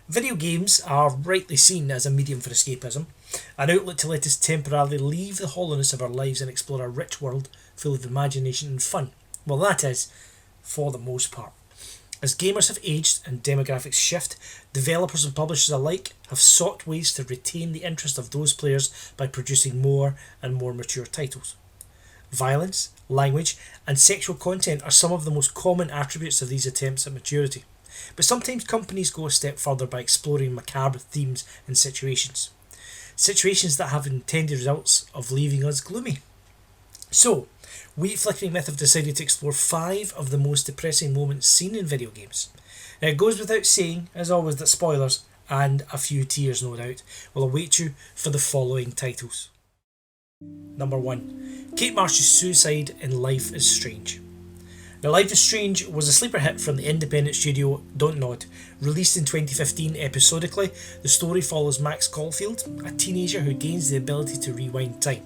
Video games are rightly seen as a medium for escapism, an outlet to let us temporarily leave the hollowness of our lives and explore a rich world full of imagination and fun. Well, that is, for the most part. As gamers have aged and demographics shift, developers and publishers alike have sought ways to retain the interest of those players by producing more and more mature titles. Violence, language, and sexual content are some of the most common attributes of these attempts at maturity. But sometimes companies go a step further by exploring macabre themes and situations. Situations that have intended results of leaving us gloomy. So, we at Flickering Myth have decided to explore 5 of the most depressing moments seen in video games. Now, it goes without saying, as always, that spoilers, and a few tears no doubt, will await you for the following titles. Number 1. Kate Marsh's suicide in Life is Strange. Now, Life is Strange was a sleeper hit from the independent studio Don't Nod. Released in 2015 episodically, the story follows Max Caulfield, a teenager who gains the ability to rewind time.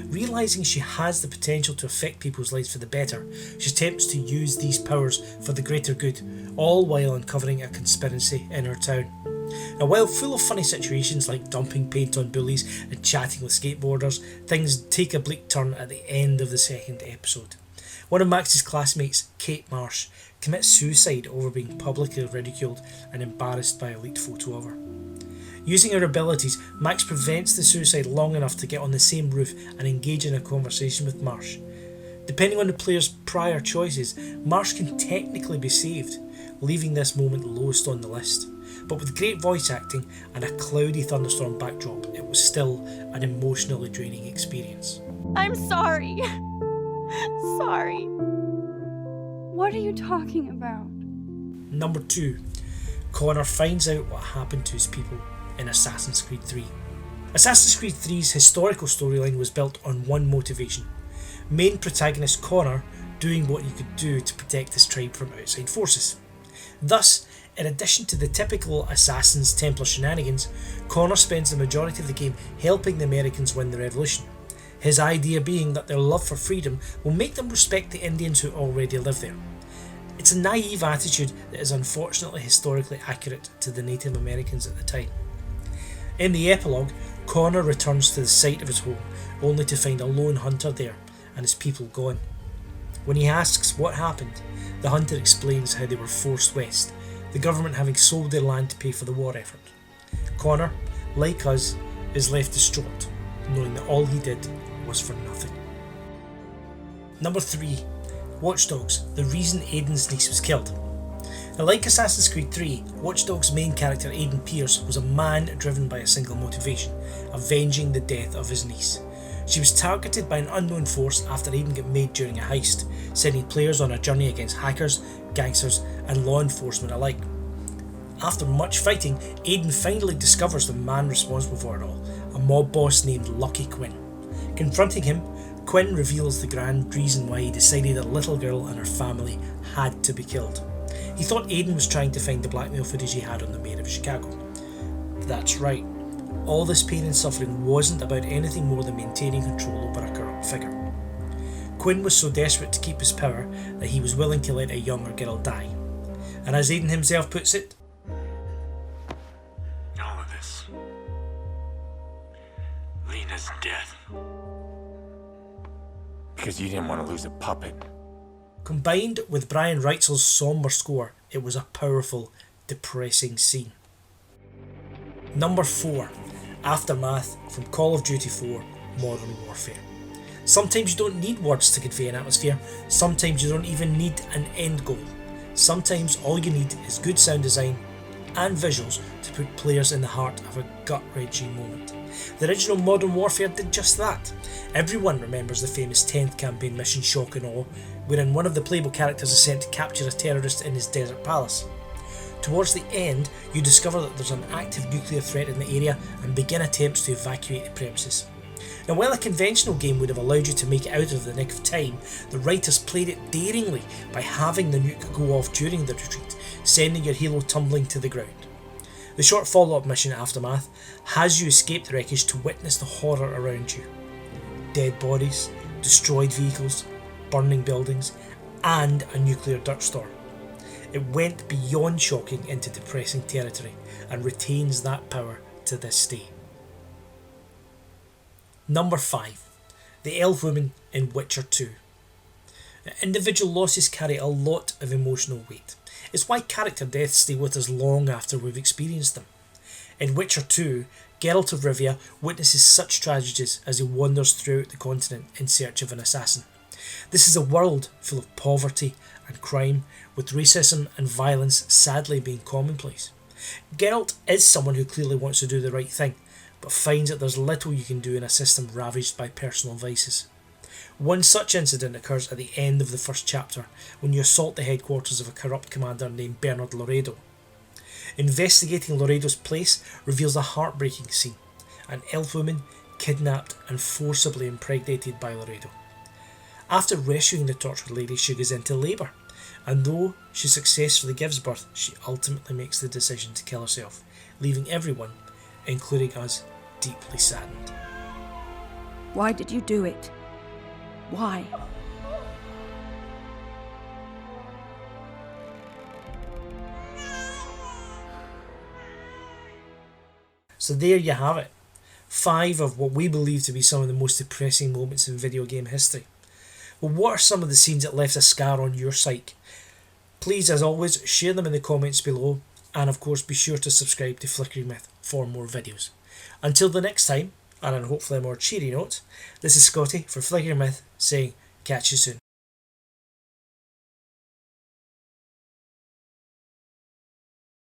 Realising she has the potential to affect people's lives for the better, she attempts to use these powers for the greater good, all while uncovering a conspiracy in her town. Now, while full of funny situations like dumping paint on bullies and chatting with skateboarders, things take a bleak turn at the end of the second episode. One of Max's classmates, Kate Marsh, commits suicide over being publicly ridiculed and embarrassed by a leaked photo of her. Using her abilities, Max prevents the suicide long enough to get on the same roof and engage in a conversation with Marsh. Depending on the player's prior choices, Marsh can technically be saved, leaving this moment lowest on the list. But with great voice acting and a cloudy thunderstorm backdrop, it was still an emotionally draining experience. I'm sorry. Sorry. What are you talking about? Number 2. Connor finds out what happened to his people in Assassin's Creed 3. Assassin's Creed 3's historical storyline was built on one motivation: main protagonist Connor doing what he could do to protect his tribe from outside forces. Thus, in addition to the typical Assassin's Templar shenanigans, Connor spends the majority of the game helping the Americans win the revolution. His idea being that their love for freedom will make them respect the Indians who already live there. It's a naive attitude that is unfortunately historically accurate to the Native Americans at the time. In the epilogue, Connor returns to the site of his home, only to find a lone hunter there and his people gone. When he asks what happened, the hunter explains how they were forced west, the government having sold their land to pay for the war effort. Connor, like us, is left distraught, knowing that all he did was for nothing. Number 3. Watch Dogs, the reason Aiden's niece was killed. Now, like Assassin's Creed 3, Watch Dogs' main character Aiden Pierce was a man driven by a single motivation: avenging the death of his niece. She was targeted by an unknown force after Aiden got made during a heist, sending players on a journey against hackers, gangsters and law enforcement alike. After much fighting, Aiden finally discovers the man responsible for it all, a mob boss named Lucky Quinn. Confronting him, Quinn reveals the grand reason why he decided a little girl and her family had to be killed. He thought Aiden was trying to find the blackmail footage he had on the mayor of Chicago. That's right. All this pain and suffering wasn't about anything more than maintaining control over a corrupt figure. Quinn was so desperate to keep his power that he was willing to let a younger girl die. And as Aiden himself puts it, all of this. Lena's death. Because you didn't want to lose a puppet. combined with Brian Reitzel's sombre score, it was a powerful, depressing scene. Number 4. Aftermath from Call of Duty 4 Modern Warfare. Sometimes you don't need words to convey an atmosphere, sometimes you don't even need an end goal. Sometimes all you need is good sound design and visuals to put players in the heart of a gut-wrenching moment. The original Modern Warfare did just that. Everyone remembers the famous 10th campaign mission Shock and Awe, wherein one of the playable characters is sent to capture a terrorist in his desert palace. Towards the end, you discover that there's an active nuclear threat in the area and begin attempts to evacuate the premises. Now, while a conventional game would have allowed you to make it out of the nick of time, the writers played it daringly by having the nuke go off during the retreat, sending your hero tumbling to the ground. The short follow-up mission, Aftermath, has you escape the wreckage to witness the horror around you. Dead bodies, destroyed vehicles, burning buildings, and a nuclear dirt storm. It went beyond shocking into depressing territory and retains that power to this day. Number 5. The Elf Woman in Witcher 2. Individual losses carry a lot of emotional weight. It's why character deaths stay with us long after we've experienced them. In Witcher 2, Geralt of Rivia witnesses such tragedies as he wanders throughout the continent in search of an assassin. This is a world full of poverty and crime, with racism and violence sadly being commonplace. Geralt is someone who clearly wants to do the right thing, but finds that there's little you can do in a system ravaged by personal vices. One such incident occurs at the end of the first chapter, when you assault the headquarters of a corrupt commander named Bernard Loredo. Investigating Loredo's place reveals a heartbreaking scene: an elf woman kidnapped and forcibly impregnated by Loredo. After rescuing the tortured lady, she goes into labour, and though she successfully gives birth, she ultimately makes the decision to kill herself, leaving everyone, including us, deeply saddened. Why did you do it? Why? So there you have it. 5 of what we believe to be some of the most depressing moments in video game history. Well, what are some of the scenes that left a scar on your psyche? Please, as always, share them in the comments below, and of course be sure to subscribe to Flickering Myth for more videos. Until the next time, and on hopefully a more cheery note, this is Scotty for Flickering Myth saying catch you soon.